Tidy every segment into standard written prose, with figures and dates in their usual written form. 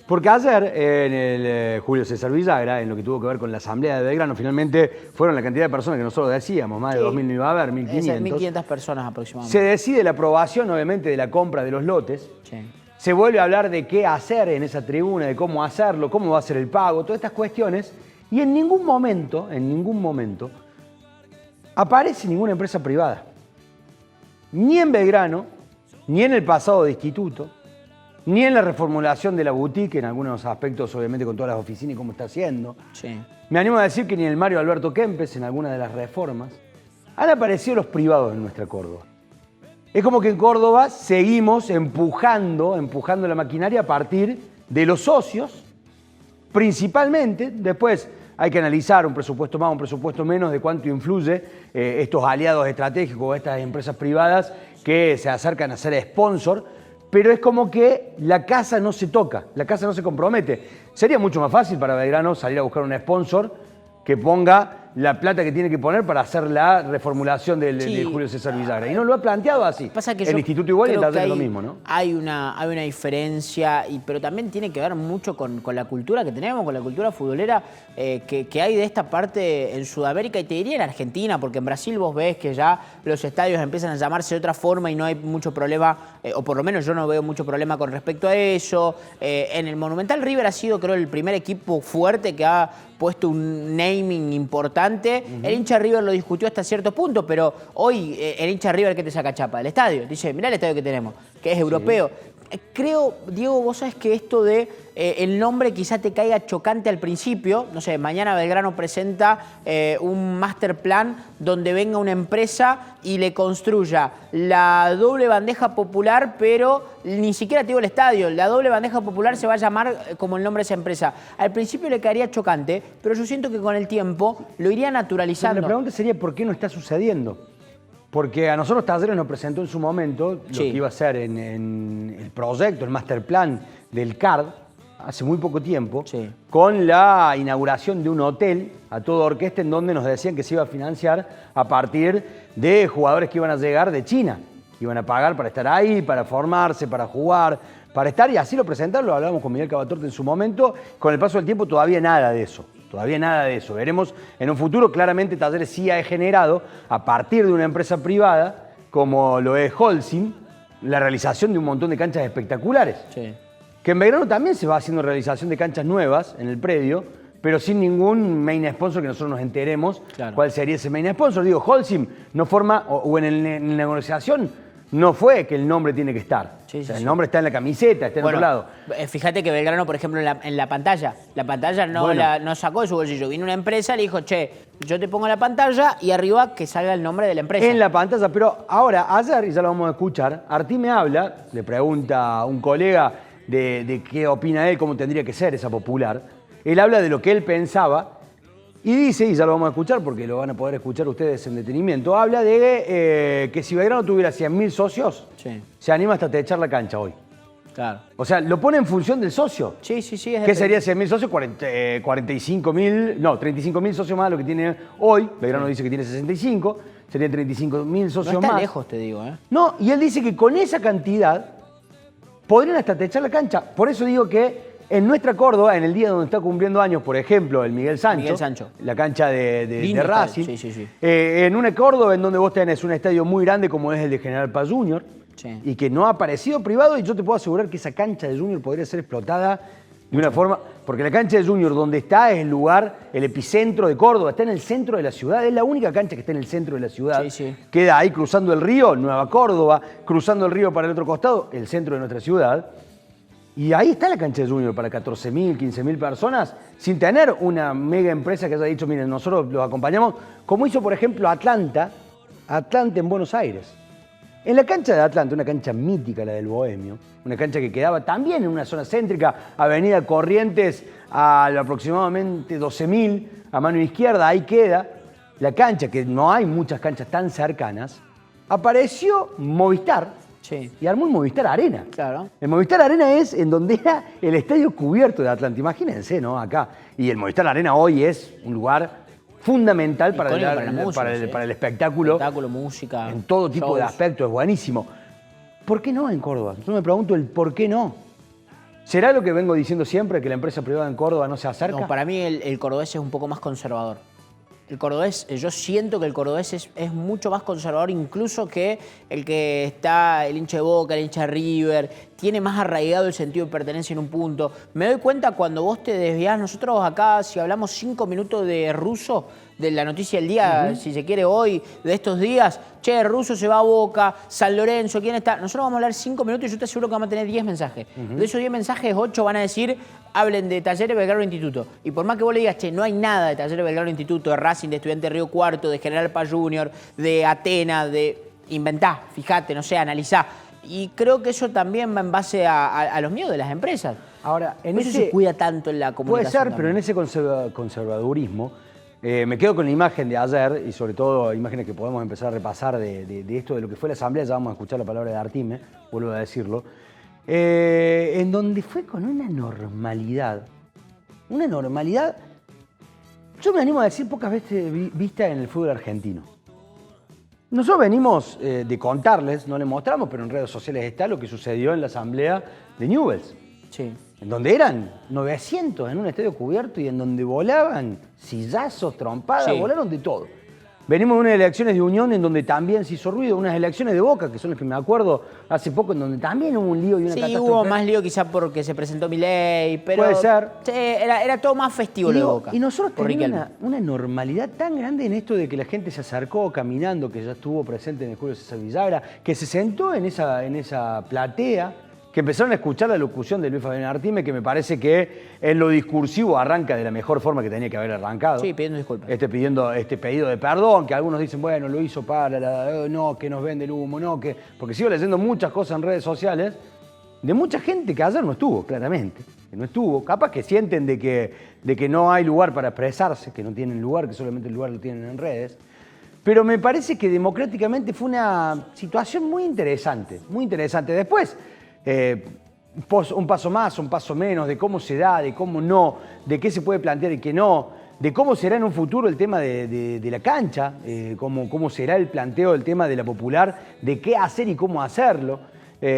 Porque ayer en el Julio César Villagra, en lo que tuvo que ver con la asamblea de Belgrano, finalmente fueron la cantidad de personas que nosotros decíamos, más de 2.000 no iba a haber, 1.500. 1.500 personas aproximadamente. Se decide la aprobación, obviamente, de la compra de los lotes. Sí. Se vuelve a hablar de qué hacer en esa tribuna, de cómo hacerlo, cómo va a ser el pago, todas estas cuestiones. Y en ningún momento, aparece ninguna empresa privada. Ni en Belgrano, ni en el pasado de instituto, ni en la reformulación de la boutique, en algunos aspectos, obviamente, con todas las oficinas y cómo está haciendo. Sí. Me animo a decir que ni en el Mario Alberto Kempes, en alguna de las reformas, han aparecido los privados en nuestra Córdoba. Es como que en Córdoba seguimos empujando la maquinaria a partir de los socios, principalmente. Después hay que analizar un presupuesto más, un presupuesto menos, de cuánto influye estos aliados estratégicos, estas empresas privadas que se acercan a ser sponsor. Pero es como que la casa no se toca, la casa no se compromete. Sería mucho más fácil para Belgrano salir a buscar un sponsor que ponga la plata que tiene que poner para hacer la reformulación de Julio César Villagra. Y no lo ha planteado así. Pasa que el Instituto igual y el taller es lo mismo, ¿no? Hay una diferencia, pero también tiene que ver mucho con la cultura que tenemos, con la cultura futbolera que hay de esta parte en Sudamérica y te diría en Argentina, porque en Brasil vos ves que ya los estadios empiezan a llamarse de otra forma y no hay mucho problema, o por lo menos yo no veo mucho problema con respecto a eso. En el Monumental River ha sido, creo, el primer equipo fuerte que ha puesto un naming importante. El hincha River lo discutió hasta cierto punto, pero hoy el hincha River, ¿qué te saca chapa? El estadio. Dice, mirá el estadio que tenemos, que es europeo. Creo, Diego, vos sabés que esto de el nombre quizá te caiga chocante al principio. No sé, mañana Belgrano presenta un master plan donde venga una empresa y le construya la doble bandeja popular, pero ni siquiera te digo el estadio. La doble bandeja popular se va a llamar como el nombre de esa empresa. Al principio le caería chocante, pero yo siento que con el tiempo lo iría naturalizando. Pero la pregunta sería, ¿por qué no está sucediendo? Porque a nosotros Talleres nos presentó en su momento lo que iba a ser en el proyecto, el master plan del CARD, hace muy poco tiempo, con la inauguración de un hotel a toda orquesta en donde nos decían que se iba a financiar a partir de jugadores que iban a llegar de China, que iban a pagar para estar ahí, para formarse, para jugar, para estar, y así lo presentaron, lo hablábamos con Miguel Cavatorte en su momento. Con el paso del tiempo todavía nada de eso. Todavía nada de eso. Veremos en un futuro. Claramente Talleres sí ha generado, a partir de una empresa privada, como lo es Holcim, la realización de un montón de canchas espectaculares. Sí. Que en Belgrano también se va haciendo realización de canchas nuevas en el predio, pero sin ningún main sponsor que nosotros nos enteremos cuál sería ese main sponsor. Digo, Holcim no forma, o en la negociación, no fue que el nombre tiene que estar. El nombre está en la camiseta, está en otro lado. Fíjate que Belgrano, por ejemplo, en la pantalla no sacó de su bolsillo. Vino una empresa, le dijo, che, yo te pongo la pantalla y arriba que salga el nombre de la empresa. En la pantalla, pero ahora, ayer, y ya lo vamos a escuchar, Artí me habla, le pregunta a un colega de qué opina él, cómo tendría que ser esa popular. Él habla de lo que él pensaba. Y dice, y ya lo vamos a escuchar porque lo van a poder escuchar ustedes en detenimiento, habla de que si Belgrano tuviera 100.000 socios, se anima hasta a techar la cancha hoy. Claro. O sea, lo pone en función del socio. Sí. ¿Qué sería 100.000 socios? 35.000 socios más de lo que tiene hoy. Belgrano dice que tiene 65, serían 35.000 socios más. No está lejos, te digo. No, y él dice que con esa cantidad podrían hasta techar la cancha. Por eso digo que en nuestra Córdoba, en el día donde está cumpliendo años, por ejemplo, el Miguel Sancho. La cancha de Racing. En una Córdoba en donde vos tenés un estadio muy grande como es el de General Paz Junior, y que no ha aparecido privado, y yo te puedo asegurar que esa cancha de Junior podría ser explotada de una forma, porque la cancha de Junior donde está es el lugar, el epicentro de Córdoba, está en el centro de la ciudad, es la única cancha que está en el centro de la ciudad. Queda ahí cruzando el río, Nueva Córdoba, cruzando el río para el otro costado, el centro de nuestra ciudad. Y ahí está la cancha de Junior para 14.000, 15.000 personas, sin tener una mega empresa que haya dicho, miren, nosotros los acompañamos, como hizo, por ejemplo, Atlanta en Buenos Aires. En la cancha de Atlanta, una cancha mítica, la del Bohemio, una cancha que quedaba también en una zona céntrica, Avenida Corrientes, a aproximadamente 12.000, a mano izquierda, ahí queda la cancha, que no hay muchas canchas tan cercanas, apareció Movistar. Y armó el Movistar Arena. Claro. El Movistar Arena es en donde era el estadio cubierto de Atlanta. Imagínense, ¿no? Acá. Y el Movistar Arena hoy es un lugar fundamental para el espectáculo. Espectáculo, música. En todo tipo de aspectos, es buenísimo. ¿Por qué no en Córdoba? Yo me pregunto el por qué no. ¿Será lo que vengo diciendo siempre, que la empresa privada en Córdoba no se acerca? No, para mí el cordobés es un poco más conservador. El cordobés, yo siento que el cordobés es mucho más conservador incluso que el hincha de Boca, el hincha de River, tiene más arraigado el sentido de pertenencia en un punto. Me doy cuenta cuando vos te desviás, nosotros acá, si hablamos 5 minutos de Russo, de la noticia del día, si se quiere hoy, de estos días, che, Russo se va a Boca, San Lorenzo, ¿quién está? Nosotros vamos a hablar 5 minutos y yo te aseguro que vamos a tener 10 mensajes. De esos 10 mensajes, 8 van a decir, hablen de Talleres Belgrano Instituto. Y por más que vos le digas, che, no hay nada de Talleres Belgrano Instituto, de Racing, de Estudiantes Río Cuarto, de General Paz Junior, de Atenas, de inventá, fíjate, no sé, analizá. Y creo que eso también va en base a los miedos de las empresas. Ahora, en eso se cuida tanto en la comunicación. Puede ser, pero en ese conservadurismo, me quedo con la imagen de ayer y sobre todo imágenes que podemos empezar a repasar de esto, de lo que fue la asamblea. Ya vamos a escuchar la palabra de Artime, vuelvo a decirlo, en donde fue con una normalidad, yo me animo a decir pocas veces vista en el fútbol argentino. Nosotros venimos de contarles, no les mostramos, pero en redes sociales está lo que sucedió en la asamblea de Newell's. Sí. En donde eran 900 en un estadio cubierto y en donde volaban sillazos, trompadas, sí. Volaron de todo. Venimos de unas elecciones de Unión en donde también se hizo ruido, unas elecciones de Boca, que son las que me acuerdo hace poco, en donde también hubo un lío y una catástrofe. Sí, hubo más lío quizás porque se presentó Milei, pero... Puede ser. Sí, era todo más festivo lo de Boca. Y nosotros teníamos una normalidad tan grande en esto de que la gente se acercó caminando, que ya estuvo presente en el Julio César Villagra, que se sentó en esa platea, que empezaron a escuchar la locución de Luis Fabián Artime, que me parece que en lo discursivo arranca de la mejor forma que tenía que haber arrancado. Sí, pidiendo disculpas. Pidiendo este pedido de perdón, que algunos dicen, bueno, lo hizo para no, que nos vende el humo, no, que... Porque sigo leyendo muchas cosas en redes sociales de mucha gente que ayer no estuvo, claramente. Que no estuvo. Capaz que sienten de que no hay lugar para expresarse, que no tienen lugar, que solamente el lugar lo tienen en redes. Pero me parece que democráticamente fue una situación muy interesante, muy interesante. Después... un paso más, un paso menos, de cómo se da, de cómo no, de qué se puede plantear y qué no, de cómo será en un futuro el tema de la cancha, cómo será el planteo del tema de la popular, de qué hacer y cómo hacerlo.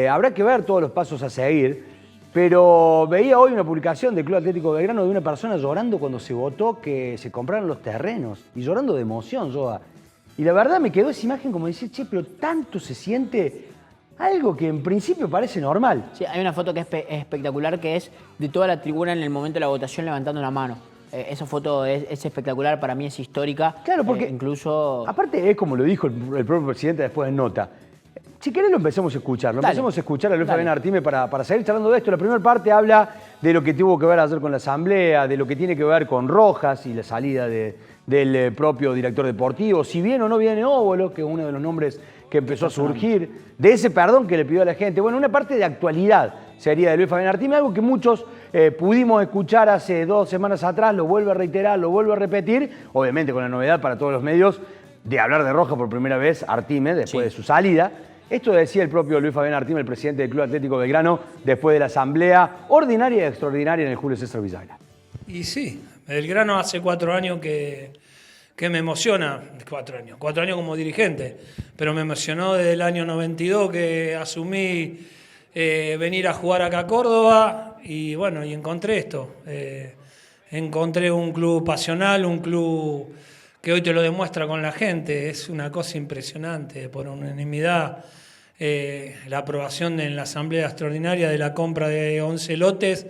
Habrá que ver todos los pasos a seguir, pero veía hoy una publicación del Club Atlético Belgrano de una persona llorando cuando se votó que se compraron los terrenos y llorando de emoción, Joa. Y la verdad me quedó esa imagen como decir, che, pero tanto se siente... Algo que en principio parece normal. Sí, hay una foto que es espectacular, que es de toda la tribuna en el momento de la votación levantando una mano. Esa foto es espectacular, para mí es histórica. Claro, porque incluso... Aparte es como lo dijo el propio presidente después en nota. Si querés lo empecemos a escuchar. Empecemos a escuchar a Luis Fabián Artime para seguir charlando de esto. La primera parte habla de lo que tuvo que ver ayer con la asamblea, de lo que tiene que ver con Rojas y la salida del propio director deportivo. Si viene o no viene Óbolo, que es uno de los nombres que empezó a surgir, de ese perdón que le pidió a la gente. Bueno, una parte de actualidad sería de Luis Fabián Artime, algo que muchos pudimos escuchar hace 2 semanas atrás, lo vuelvo a reiterar, lo vuelvo a repetir, obviamente con la novedad para todos los medios de hablar de Rojas por primera vez, Artime, después de su salida. Esto decía el propio Luis Fabián Artime, el presidente del Club Atlético Belgrano, después de la asamblea ordinaria y extraordinaria en el Julio César Villagra. Y sí, Belgrano hace 4 años que me emociona, 4 años como dirigente, pero me emocionó desde el año 92 que asumí venir a jugar acá a Córdoba y bueno, y encontré esto. Encontré un club pasional, un club que hoy te lo demuestra con la gente, es una cosa impresionante, por unanimidad. La aprobación en la asamblea extraordinaria de la compra de 11 lotes,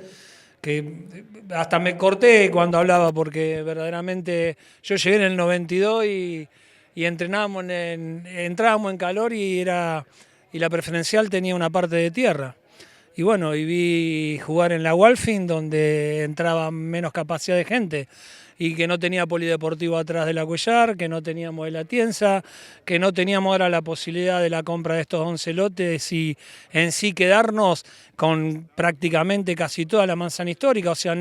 que hasta me corté cuando hablaba porque verdaderamente yo llegué en el 92 y entrábamos en calor y la preferencial tenía una parte de tierra. Y bueno, y vi jugar en la Walfing donde entraba menos capacidad de gente y que no tenía polideportivo atrás de la Cuellar, que no teníamos de la Tienza, que no teníamos ahora la posibilidad de la compra de estos 11 lotes y en sí quedarnos con prácticamente casi toda la manzana histórica, o sea,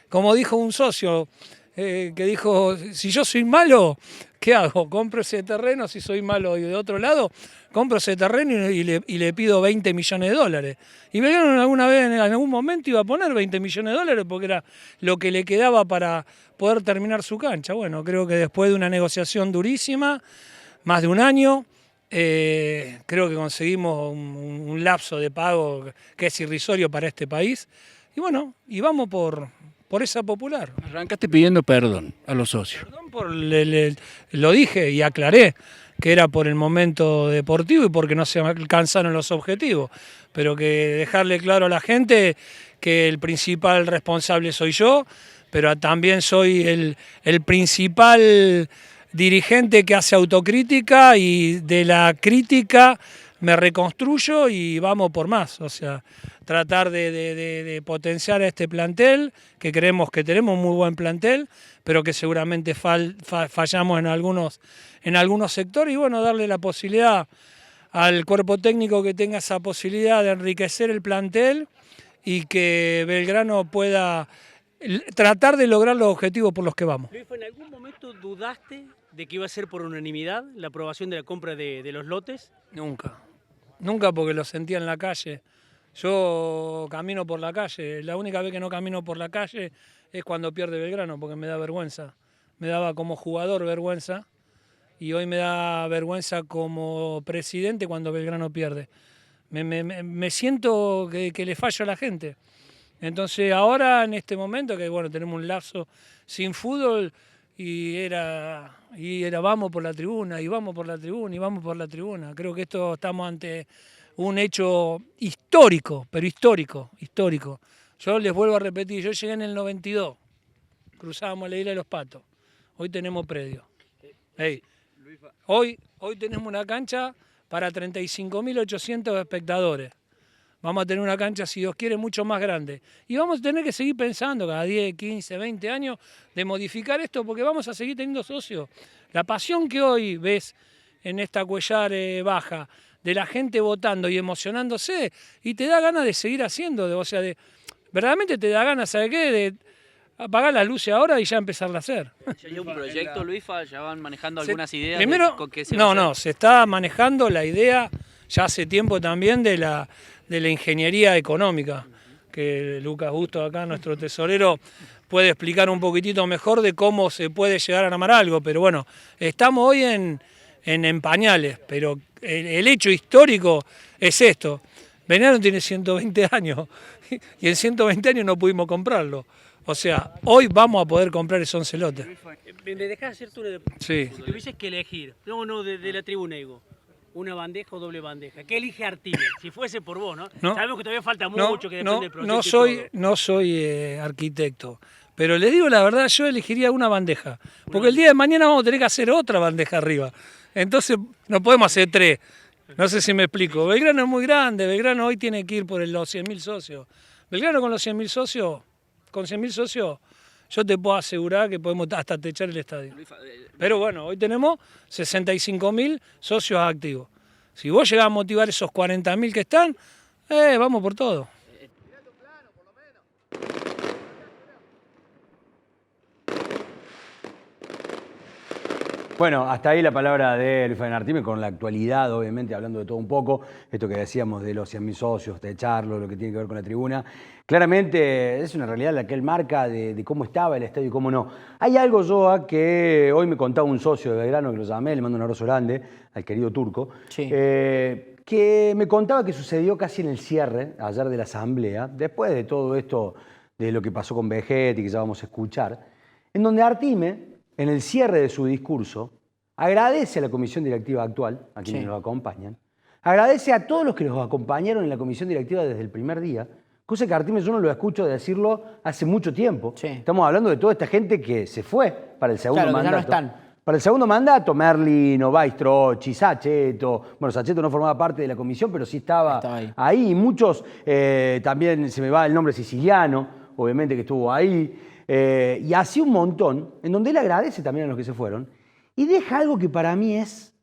como dijo un socio, que dijo, si yo soy malo, ¿qué hago? ¿Compro ese terreno si soy malo? Y de otro lado, compro ese terreno y le pido 20 millones de dólares. Y Belgrano alguna vez, en algún momento, iba a poner 20 millones de dólares porque era lo que le quedaba para poder terminar su cancha. Bueno, creo que después de una negociación durísima, más de un año, creo que conseguimos un lapso de pago que es irrisorio para este país. Y bueno, y vamos por esa Popular. Arrancaste pidiendo perdón a los socios. Perdón lo dije y aclaré que era por el momento deportivo y porque no se alcanzaron los objetivos, pero que dejarle claro a la gente que el principal responsable soy yo, pero también soy el principal dirigente que hace autocrítica y de la crítica me reconstruyo y vamos por más. O sea, tratar de potenciar a este plantel, que creemos que tenemos un muy buen plantel, pero que seguramente fallamos en algunos sectores, y bueno, darle la posibilidad al cuerpo técnico que tenga esa posibilidad de enriquecer el plantel y que Belgrano pueda tratar de lograr los objetivos por los que vamos. Luis, ¿en algún momento dudaste de que iba a ser por unanimidad la aprobación de la compra de los lotes? Nunca porque lo sentía en la calle. Yo camino por la calle, la única vez que no camino por la calle es cuando pierde Belgrano, porque me da vergüenza. Me daba como jugador vergüenza y hoy me da vergüenza como presidente cuando Belgrano pierde. Me siento que le fallo a la gente. Entonces ahora, en este momento, que bueno, tenemos un lapso sin fútbol y era vamos por la tribuna, y vamos por la tribuna, y vamos por la tribuna. Creo que estamos ante un hecho histórico, pero histórico. Yo les vuelvo a repetir, yo llegué en el 92, cruzábamos la isla de los Patos, hoy tenemos predio. Hoy tenemos una cancha para 35.800 espectadores. Vamos a tener una cancha, si Dios quiere, mucho más grande. Y vamos a tener que seguir pensando cada 10, 15, 20 años de modificar esto, porque vamos a seguir teniendo socios. La pasión que hoy ves en esta Cuellar baja, de la gente votando y emocionándose, y te da ganas de seguir haciendo, verdaderamente te da ganas, ¿sabes qué? De apagar las luces ahora y ya empezarla a hacer. ¿Ya hay un proyecto, Luisfa? ¿Ya van manejando algunas ideas? Primero, se está manejando la idea ya hace tiempo también de la ingeniería económica, que Lucas Busto acá, nuestro tesorero, puede explicar un poquitito mejor de cómo se puede llegar a armar algo, pero bueno, estamos hoy en pañales, pero el hecho histórico es esto. Belgrano tiene 120 años y en 120 años no pudimos comprarlo. O sea, hoy vamos a poder comprar esos 11 lotes. ¿Me dejás hacerte una pregunta? Sí. Si tuvieses que elegir, de la tribuna digo, una bandeja o doble bandeja, ¿qué elige Artime? Si fuese por vos, ¿no? Sabemos que todavía falta mucho, que depende del proyecto. No soy arquitecto, pero les digo la verdad, yo elegiría una bandeja, porque el día de mañana vamos a tener que hacer otra bandeja arriba. Entonces no podemos hacer 3. No sé si me explico. Belgrano es muy grande, Belgrano hoy tiene que ir por los 100.000 socios. Belgrano con los 100.000 socios, yo te puedo asegurar que podemos hasta techar el estadio. Pero bueno, hoy tenemos 65.000 socios activos. Si vos llegás a motivar esos 40.000 que están, vamos por todo. Bueno, hasta ahí la palabra de Luis Artime, con la actualidad, obviamente, hablando de todo un poco, esto que decíamos de los 100.000 socios, de echarlo, lo que tiene que ver con la tribuna. Claramente es una realidad la que él marca de cómo estaba el estadio y cómo no. Hay algo, Joa, que hoy me contaba un socio de Belgrano, que lo llamé, le mando un abrazo grande, al querido Turco, sí. Que me contaba que sucedió casi en el cierre, ayer de la asamblea, después de todo esto, de lo que pasó con Vegetti, que ya vamos a escuchar, en donde Artime, en el cierre de su discurso, agradece a la comisión directiva actual, a quienes los acompañan, agradece a todos los que los acompañaron en la comisión directiva desde el primer día, cosa que Artime yo no lo escucho decirlo hace mucho tiempo. Sí. Estamos hablando de toda esta gente que se fue para el segundo mandato. Que ya no están. Para el segundo mandato, Merlino, Baistrochi, Saccheto. Bueno, Saccheto no formaba parte de la comisión, pero sí estaba ahí. Y muchos, también se me va el nombre siciliano, obviamente que estuvo ahí. Y así un montón, en donde él agradece también a los que se fueron y deja algo que para mí es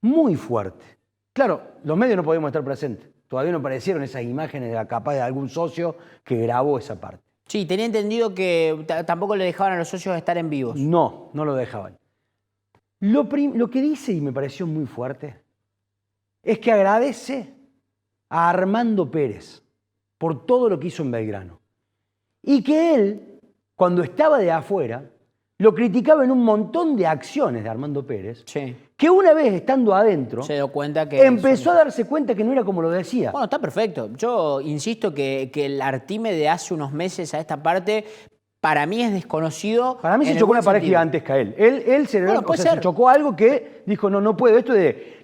muy fuerte. Claro, los medios no podíamos estar presentes. Todavía no aparecieron esas imágenes capaz de algún socio que grabó esa parte. Sí, tenía entendido que tampoco le dejaban a los socios estar en vivos. No lo dejaban. Lo que dice, y me pareció muy fuerte, es que agradece a Armando Pérez por todo lo que hizo en Belgrano. Y que él, cuando estaba de afuera, lo criticaba en un montón de acciones de Armando Pérez, que una vez estando adentro, se dio cuenta que empezó a darse cuenta que no era como lo decía. Bueno, está perfecto. Yo insisto que el Artime de hace unos meses a esta parte, para mí es desconocido. Para mí se chocó una pared gigantesca él. Él se chocó algo que dijo, no puedo. Esto de,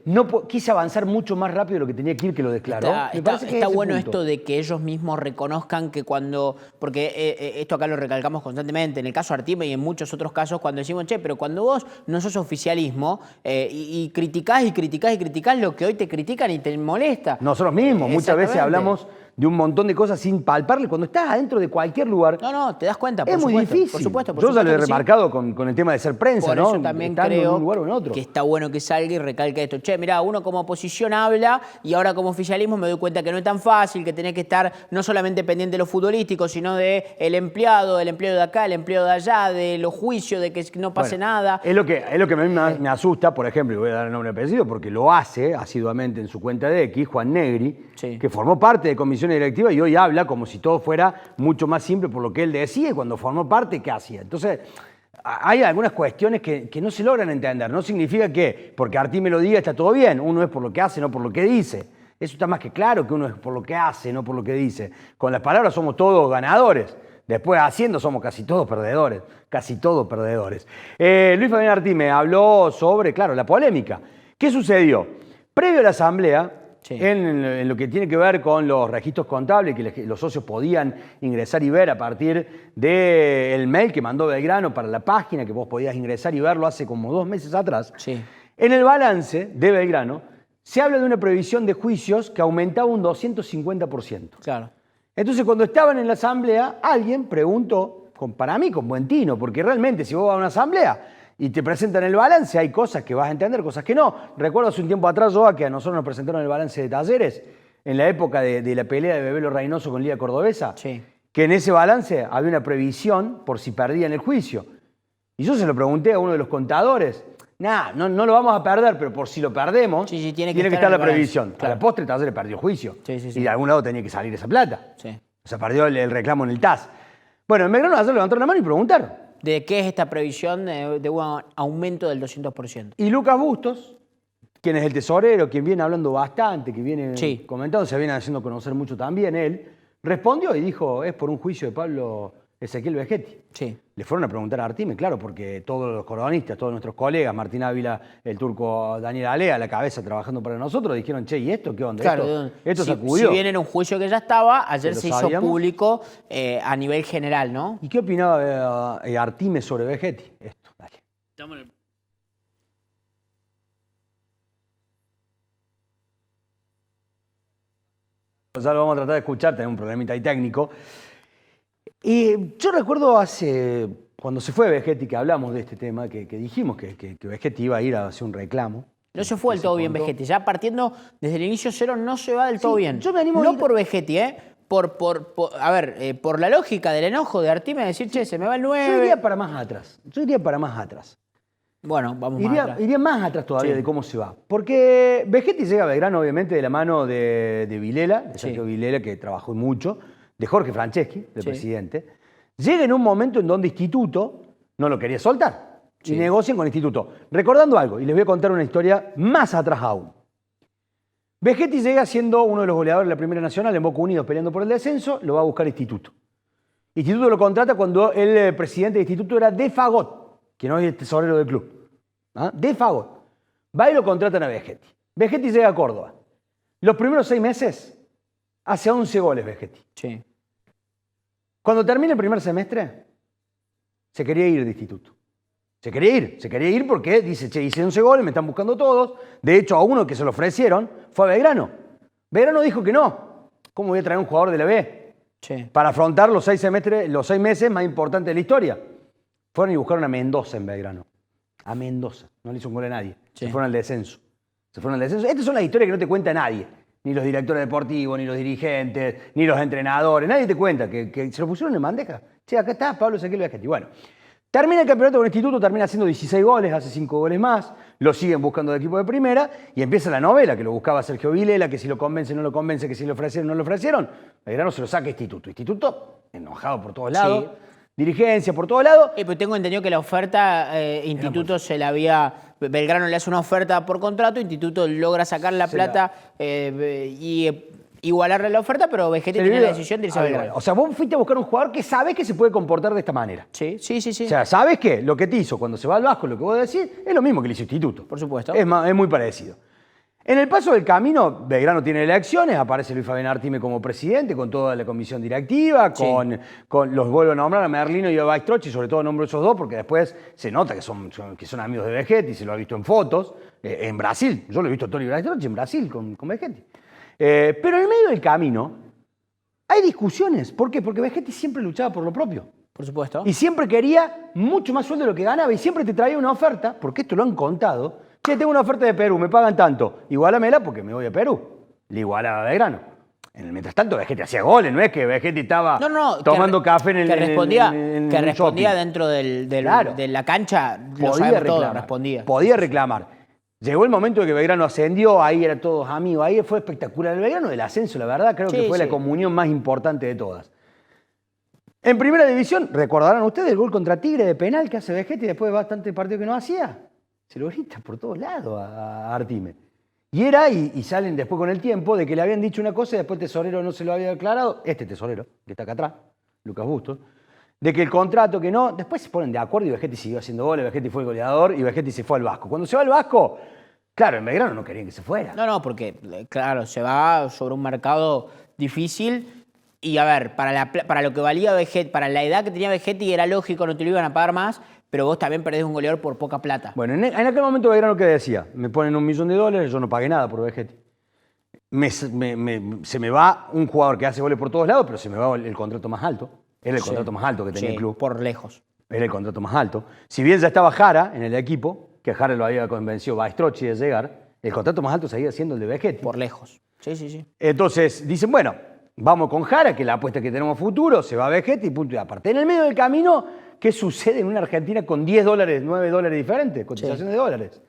quise avanzar mucho más rápido de lo que tenía que ir, que lo declaró. Está bueno esto de que ellos mismos reconozcan que cuando, porque esto acá lo recalcamos constantemente, en el caso Artime y en muchos otros casos, cuando decimos, che, pero cuando vos no sos oficialismo y criticás lo que hoy te critican y te molesta. Nosotros mismos, muchas veces hablamos de un montón de cosas sin palparle. Cuando estás adentro de cualquier lugar... No, te das cuenta, es muy difícil. Por supuesto. Yo ya lo he remarcado con el tema de ser prensa, por ¿no? Eso también estando creo en un lugar o en otro. Que está bueno que salga y recalque esto. Che, mirá, uno como oposición habla y ahora como oficialismo me doy cuenta que no es tan fácil, que tenés que estar no solamente pendiente de lo futbolístico, sino de el empleado de acá, el empleado de allá, de los juicios, de que no pase nada. Es lo que a mí me asusta, por ejemplo, y voy a dar el nombre y apellido, porque lo hace asiduamente en su cuenta de X, Juan Negri, que formó parte de comisiones directivas y hoy habla como si todo fuera mucho más simple por lo que él decía y cuando formó parte, ¿qué hacía? Entonces, hay algunas cuestiones que no se logran entender. No significa que porque Artime lo diga está todo bien. Uno es por lo que hace, no por lo que dice. Eso está más que claro, que uno es por lo que hace, no por lo que dice. Con las palabras somos todos ganadores. Después haciendo somos casi todos perdedores. Casi todos perdedores. Luis Fabián Artime habló sobre, claro, la polémica. ¿Qué sucedió? Previo a la asamblea, en lo que tiene que ver con los registros contables que los socios podían ingresar y ver a partir del mail que mandó Belgrano para la página, que vos podías ingresar y verlo hace como 2 meses atrás. En el balance de Belgrano se habla de una previsión de juicios que aumentaba un 250%. Claro. Entonces, cuando estaban en la asamblea, alguien preguntó, para mí con buen tino, porque realmente si vos vas a una asamblea y te presentan el balance, hay cosas que vas a entender, cosas que no. Recuerdo hace un tiempo atrás, que a nosotros nos presentaron el balance de Talleres, en la época de la pelea de Bebelo Reynoso con Liga Cordobesa, que en ese balance había una previsión por si perdían el juicio. Y yo se lo pregunté a uno de los contadores. No lo vamos a perder, pero por si lo perdemos, tiene que estar la previsión. Claro. A la postre Talleres perdió el juicio. Y de algún lado tenía que salir esa plata. O sea, perdió el reclamo en el TAS. Bueno, en Belgrano ayer levantaron la mano y preguntaron. ¿De qué es esta previsión de un aumento del 200%? Y Lucas Bustos, quien es el tesorero, quien viene hablando bastante, que viene comentando, se viene haciendo conocer mucho también él, respondió y dijo, es por un juicio de Pablo Ezequiel Vegetti. Le fueron a preguntar a Artime, claro, porque todos los cronistas, todos nuestros colegas, Martín Ávila, el turco Daniel Alea, a la cabeza trabajando para nosotros, dijeron, che, ¿y esto qué onda? Claro, esto sacudió. Si bien era un juicio que ya estaba, ayer se hizo público a nivel general, ¿no? ¿Y qué opinaba Artime sobre Vegetti? Esto, dale. Estamos en el... Ya lo vamos a tratar de escuchar, tenemos un problemita ahí técnico. Y yo recuerdo cuando se fue Vegetti, que hablamos de este tema, que dijimos que Vegetti iba a ir a hacer un reclamo. No se fue del todo bien Vegetti. Ya partiendo desde el inicio cero no se va del todo bien. Yo me animo no por Vegetti, por la lógica del enojo de Artime, decir, che, se me va el 9. Yo iría para más atrás. Bueno, vamos más atrás. Iría más atrás todavía de cómo se va. Porque Vegetti llega a Belgrano, obviamente, de la mano de Vilela, de Sergio Vilela, que trabajó mucho, de Jorge Franceschi, del presidente. Llega en un momento en donde Instituto no lo quería soltar. Y negocian con Instituto. Recordando algo, y les voy a contar una historia más atrás aún. Vegetti llega siendo uno de los goleadores de la Primera Nacional en Boca Unidos peleando por el descenso, lo va a buscar Instituto. Instituto lo contrata cuando el presidente de Instituto era De Fagot, que no es el tesorero del club. De Fagot. Va y lo contratan a Vegetti. Vegetti llega a Córdoba. Los primeros 6 meses hace 11 goles Vegetti. Cuando termina el primer semestre, se quería ir de Instituto. Se quería ir porque dice, che, hice 11 goles, me están buscando todos. De hecho, a uno que se lo ofrecieron fue a Belgrano. Belgrano dijo que no. ¿Cómo voy a traer un jugador de la B? Para afrontar los 6 meses más importantes de la historia. Fueron y buscaron a Mendoza en Belgrano. A Mendoza. No le hizo un gol a nadie. Se fueron al descenso. Estas son las historias que no te cuenta nadie. Ni los directores deportivos, ni los dirigentes, ni los entrenadores. Nadie te cuenta que se lo pusieron en bandeja. Che, acá está Pablo Ezequiel Vegetti. Bueno, termina el campeonato con el Instituto, termina haciendo 16 goles, hace 5 goles más. Lo siguen buscando de equipo de primera y empieza la novela que lo buscaba Sergio Vilela, que si lo convence, no lo convence, que si lo ofrecieron, no lo ofrecieron. Belgrano se lo saca Instituto. Instituto, enojado por todos lados, dirigencia, por todos lados. Pues tengo entendido que la oferta, Instituto se la había... Belgrano le hace una oferta por contrato, Instituto logra sacar la plata y igualarle la oferta, pero Vegetti tiene la decisión de irse a Belgrano. O sea, vos fuiste a buscar un jugador que sabes que se puede comportar de esta manera. Sí. O sea, sabes que lo que te hizo cuando se va al Vasco, lo que vos decís, es lo mismo que le hizo Instituto. Por supuesto. Es muy parecido. En el paso del camino, Belgrano tiene elecciones, aparece Luis Fabián Artime como presidente, con toda la comisión directiva, con los vuelvo a nombrar a Merlino y a Baistrocchi, sobre todo nombro esos dos, porque después se nota que son amigos de Vegetti, se lo ha visto en fotos, en Brasil. Yo lo he visto a Tony Baistrocchi en Brasil con Vegetti. Pero en el medio del camino hay discusiones. ¿Por qué? Porque Vegetti siempre luchaba por lo propio. Por supuesto. Y siempre quería mucho más sueldo de lo que ganaba y siempre te traía una oferta, porque esto lo han contado. Che, tengo una oferta de Perú, me pagan tanto. Igualamela porque me voy a Perú. Le igualaba a Belgrano. Mientras tanto, Vegetti hacía goles, no es que Vegetti estaba tomando café en el que respondía dentro de la cancha, Podía reclamar. Llegó el momento de que Belgrano ascendió, ahí eran todos amigos, ahí fue espectacular. El Belgrano del ascenso, la verdad, creo que fue la comunión más importante de todas. En primera división, recordarán ustedes el gol contra Tigre de penal que hace Vegetti después de bastante partido que no hacía. Se lo grita por todos lados a Artime. Y salen después con el tiempo de que le habían dicho una cosa y después el tesorero no se lo había declarado, este tesorero, que está acá atrás, Lucas Bustos, de que el contrato que no, después se ponen de acuerdo y Vegetti siguió haciendo goles, Vegetti fue el goleador y Vegetti se fue al Vasco. Cuando se va al Vasco, claro, en Belgrano no querían que se fuera. No, porque, claro, se va sobre un mercado difícil y, a ver, para lo que valía Vegetti, para la edad que tenía Vegetti era lógico, no te lo iban a pagar más, pero vos también perdés un goleador por poca plata. Bueno, en aquel momento Belgrano, ¿qué decía? Me ponen $1 millón, yo no pagué nada por Vegetti. Se me va un jugador que hace goles por todos lados, pero se me va el contrato más alto. Era el contrato más alto que tenía el club. Por lejos. Era el contrato más alto. Si bien ya estaba Jara en el equipo, que Jara lo había convencido Baistrocchi de llegar, el contrato más alto seguía siendo el de Vegetti. Por lejos. Sí. Entonces dicen, bueno, vamos con Jara, que es la apuesta que tenemos futuro, se va Vegetti, punto y aparte. En el medio del camino, ¿qué sucede en una Argentina con $10, $9 diferentes? Cotizaciones de dólares.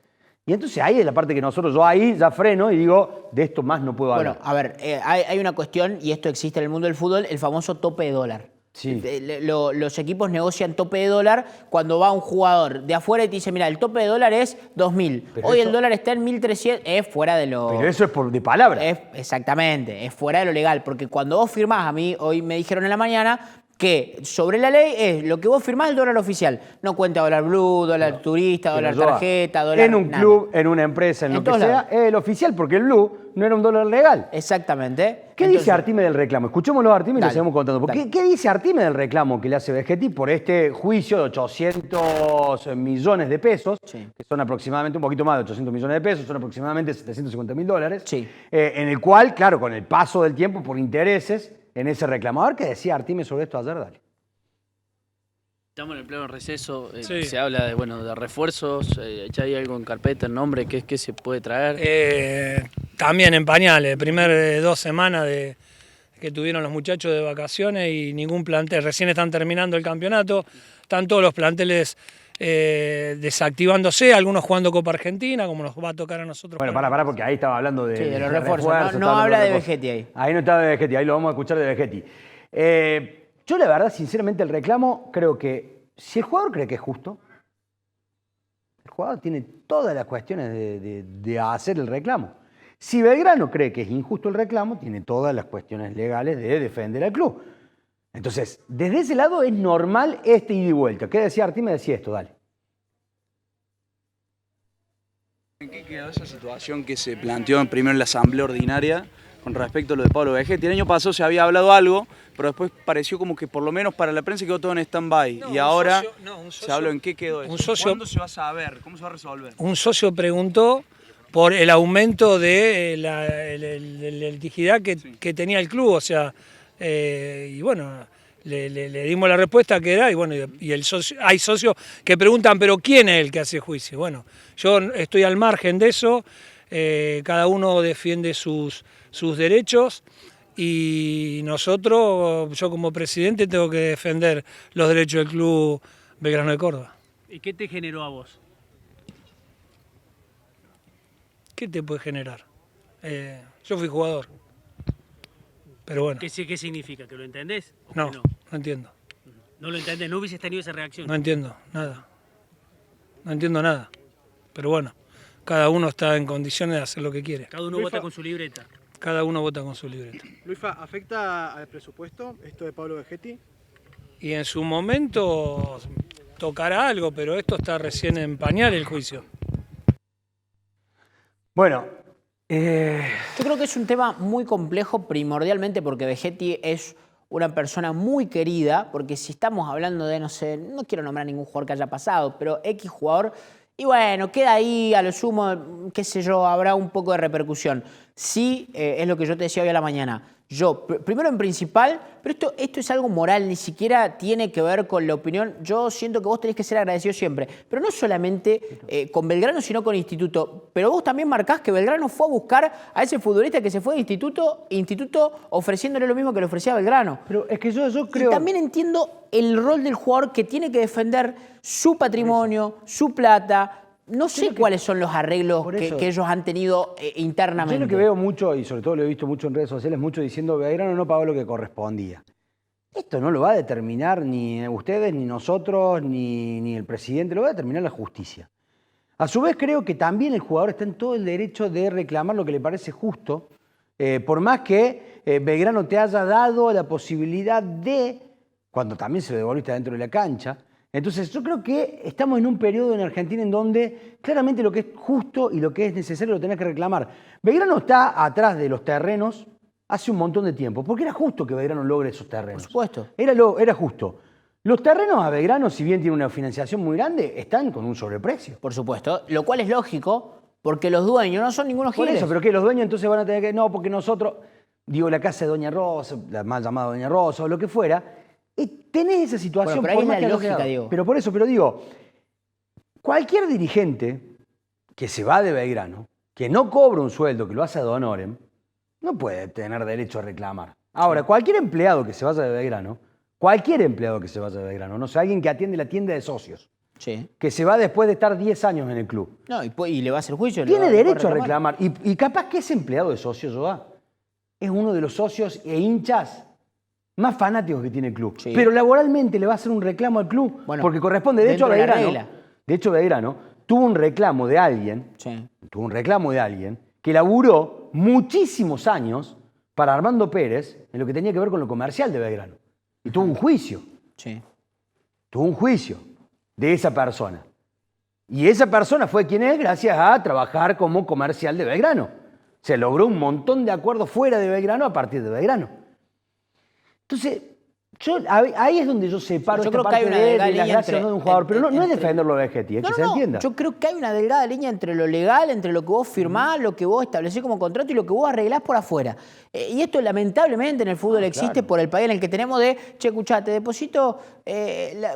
Y entonces ahí es la parte que yo ahí ya freno y digo, de esto más no puedo hablar. Bueno, a ver, hay una cuestión, y esto existe en el mundo del fútbol, el famoso tope de dólar. Sí. Los equipos negocian tope de dólar cuando va un jugador de afuera y te dice, mira, el tope de dólar es 2.000. Hoy el dólar está en 1.300, es fuera de lo... Pero eso es de palabra. Exactamente, es fuera de lo legal, porque cuando vos firmás, a mí hoy me dijeron en la mañana que sobre la ley es lo que vos firmás el dólar oficial. No cuenta dólar blue, dólar turista, dólar tarjeta, dólar... En un club, en una empresa, en lo que sea, es el oficial, porque el blue no era un dólar legal. Exactamente. ¿Qué dice Artime del reclamo? Escuchémoslo a Artime y lo seguimos contando. ¿Qué dice Artime del reclamo que le hace Vegetti por este juicio de 800 millones de pesos, que son aproximadamente un poquito más de 800 millones de pesos, son aproximadamente $750.000, en el cual, claro, con el paso del tiempo, por intereses, en ese reclamador, ¿qué decía Artime sobre esto ayer, Dale? Estamos en el pleno receso, se habla de refuerzos, ya hay algo en carpeta, el nombre, ¿qué se puede traer? También en pañales, primer 2 semanas que tuvieron los muchachos de vacaciones y ningún plantel, recién están terminando el campeonato, están todos los planteles desactivándose, algunos jugando Copa Argentina, como nos va a tocar a nosotros. Bueno, pará, porque ahí estaba hablando de los refuerzos. No habla de Vegetti ahí. Ahí no estaba de Vegetti, ahí lo vamos a escuchar de Vegetti. Yo la verdad, sinceramente, el reclamo, creo que si el jugador cree que es justo, el jugador tiene todas las cuestiones de hacer el reclamo. Si Belgrano cree que es injusto el reclamo, tiene todas las cuestiones legales de defender al club. Entonces, desde ese lado es normal este ida y vuelta. ¿Qué decía Artime? Decía esto, dale. ¿En qué quedó esa situación que se planteó primero en la asamblea ordinaria con respecto a lo de Pablo Vegetti? El año pasado se había hablado algo, pero después pareció como que por lo menos para la prensa quedó todo en stand-by. Y ahora se habló en qué quedó eso. ¿Cuándo se va a saber? ¿Cómo se va a resolver? Un socio preguntó por el aumento de la litigidad que tenía el club, o sea, y bueno, le dimos la respuesta que era, y bueno, y el socio, hay socios que preguntan, pero ¿quién es el que hace juicio? Bueno, yo estoy al margen de eso, cada uno defiende sus derechos, y nosotros, yo como presidente, tengo que defender los derechos del Club Belgrano de Córdoba. ¿Y qué te generó a vos? ¿Qué te puede generar? Yo fui jugador, pero bueno. ¿Qué significa? ¿Que lo entendés? No entiendo. No lo entendés, no hubieses tenido esa reacción. No entiendo nada. No entiendo nada. Pero bueno, cada uno está en condiciones de hacer lo que quiere. Cada uno vota con su libreta. Cada uno vota con su libreta. Luisfa, ¿afecta al presupuesto esto de Pablo Vegetti? Y en su momento tocará algo, pero esto está recién en pañal el juicio. Bueno, yo creo que es un tema muy complejo, primordialmente porque Vegetti es una persona muy querida, porque si estamos hablando de, no sé, no quiero nombrar ningún jugador que haya pasado, pero X jugador, y bueno, queda ahí a lo sumo, qué sé yo, habrá un poco de repercusión. Sí, es lo que yo te decía hoy a la mañana. Yo, primero en principal, pero esto es algo moral, ni siquiera tiene que ver con la opinión. Yo siento que vos tenés que ser agradecido siempre, pero no solamente con Belgrano, sino con Instituto. Pero vos también marcás que Belgrano fue a buscar a ese futbolista que se fue de Instituto ofreciéndole lo mismo que le ofrecía Belgrano. Pero es que yo creo... Y también entiendo el rol del jugador que tiene que defender su patrimonio, su plata. No sé cuáles son los arreglos que ellos han tenido internamente. Yo lo que veo mucho, y sobre todo lo he visto mucho en redes sociales, mucho diciendo que Belgrano no pagó lo que correspondía. Esto no lo va a determinar ni ustedes, ni nosotros, ni el presidente, lo va a determinar la justicia. A su vez creo que también el jugador está en todo el derecho de reclamar lo que le parece justo, por más que Belgrano te haya dado la posibilidad de, cuando también se lo devolviste dentro de la cancha. Entonces yo creo que estamos en un periodo en Argentina en donde claramente lo que es justo y lo que es necesario lo tenés que reclamar. Belgrano está atrás de los terrenos hace un montón de tiempo, porque era justo que Belgrano logre esos terrenos. Por supuesto. Era justo. Los terrenos a Belgrano, si bien tienen una financiación muy grande, están con un sobreprecio. Por supuesto, lo cual es lógico, porque los dueños no son ningunos giles. Por eso, pero que los dueños entonces van a tener que... No, porque nosotros, digo, la casa de Doña Rosa, la mal llamada Doña Rosa o lo que fuera... Y tenés esa situación. Bueno, pero ahí es la lógica, digo. Pero por eso, pero digo, cualquier dirigente que se va de Belgrano, que no cobra un sueldo, que lo hace ad honorem, no puede tener derecho a reclamar. Ahora, cualquier empleado que se vaya de Belgrano, no sé, alguien que atiende la tienda de socios, sí, que se va después de estar 10 años en el club. No, y le va a hacer juicio. Tiene derecho a reclamar. Y capaz que ese empleado de socios, Joa, es uno de los socios e hinchas más fanáticos que tiene el club. Sí. Pero laboralmente le va a hacer un reclamo al club, bueno, porque corresponde. De hecho, Belgrano tuvo un reclamo de alguien, que laburó muchísimos años para Armando Pérez en lo que tenía que ver con lo comercial de Belgrano. Y tuvo un juicio. Sí. Tuvo un juicio de esa persona. Y esa persona fue quien es gracias a trabajar como comercial de Belgrano. Se logró un montón de acuerdos fuera de Belgrano a partir de Belgrano. Entonces, ahí es donde yo separo esta parte de las gracias de un jugador. Pero no es defenderlo a Vegetti, que se entienda. Yo creo que hay una delgada línea entre lo legal, entre lo que vos firmás, lo que vos establecés como contrato y lo que vos arreglás por afuera. Y esto lamentablemente en el fútbol existe por el país en el que tenemos de, che, escuchá, te deposito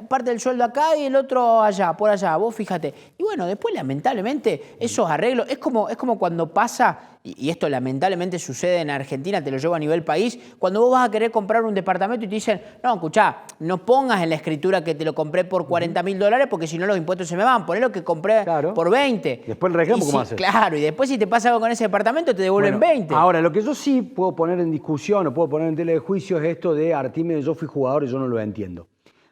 parte del sueldo acá y el otro allá, por allá, vos fíjate. Y bueno, después lamentablemente esos arreglos, es como cuando pasa, y esto lamentablemente sucede en Argentina, te lo llevo a nivel país, cuando vos vas a querer comprar un departamento y te dicen, no, escuchá, no pongas en la escritura que te lo compré por $40.000 porque si no los impuestos se me van, poné lo que compré por 20. Después el reclamo, ¿cómo haces? Claro, y después si te pasa algo con ese departamento te devuelven 20. Ahora, lo que yo sí puedo poner en discusión o puedo poner en tela de juicio es esto de Artime, yo fui jugador y yo no lo entiendo.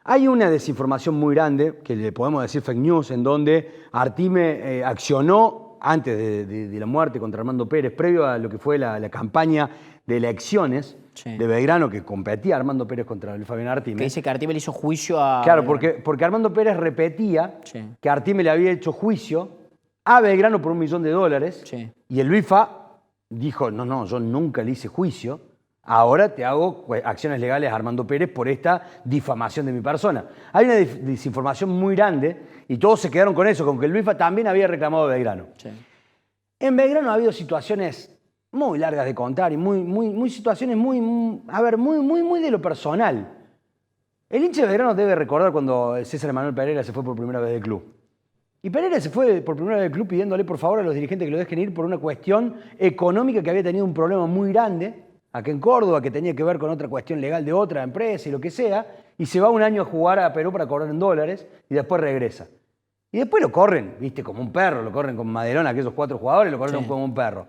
Hay una desinformación muy grande, que le podemos decir fake news, en donde Artime accionó antes de la muerte contra Armando Pérez, previo a lo que fue la campaña de elecciones de Belgrano, que competía Armando Pérez contra el Fabián Artime. Que dice que Artime le hizo juicio a... Claro, porque Armando Pérez repetía que Artime le había hecho juicio a Belgrano por $1 millón, y el Luifa dijo, no, yo nunca le hice juicio, ahora te hago acciones legales a Armando Pérez por esta difamación de mi persona. Hay una desinformación muy grande y todos se quedaron con eso, con que el Luifa también había reclamado a Belgrano. En Belgrano ha habido situaciones muy largas de contar y muy situaciones muy de lo personal. El hincha de Belgrano debe recordar cuando César Emanuel Pereira se fue por primera vez del club. Y Pereira se fue por primera vez del club pidiéndole por favor a los dirigentes que lo dejen ir por una cuestión económica que había tenido un problema muy grande aquí en Córdoba, que tenía que ver con otra cuestión legal de otra empresa y lo que sea, y se va un año a jugar a Perú para cobrar en dólares y después regresa. Y después lo corren, viste, como un perro, lo corren con Maderón, aquellos 4 jugadores, lo corren como un perro.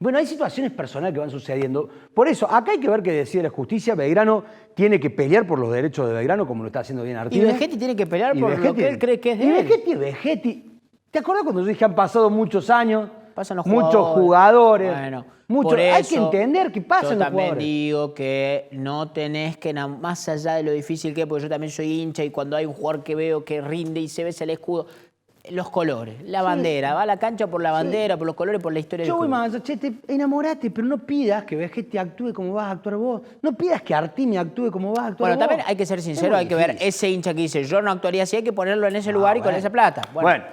Bueno, hay situaciones personales que van sucediendo. Por eso, acá hay que ver qué decide la justicia. Belgrano tiene que pelear por los derechos de Belgrano, como lo está haciendo bien Artiles. Y Vegetti tiene que pelear por lo que él cree que es de él. Y Vegetti. ¿Te acuerdas cuando yo dije han pasado muchos años? Pasan los muchos jugadores. Bueno, muchos, hay que entender que pasan los jugadores. Yo también digo que no tenés que, más allá de lo difícil que es, porque yo también soy hincha y cuando hay un jugador que veo que rinde y se ve el escudo, los colores, la bandera, va a la cancha por la bandera, por los colores, por la historia del club. Yo voy más, che, enamorate, pero no pidas que Vegetti actúe como vas a actuar vos. No pidas que Artime actúe como vas a actuar vos. Bueno, también hay que ser sincero, hay que ver ese hincha que dice, yo no actuaría así, hay que ponerlo en ese lugar y con esa plata. Bueno.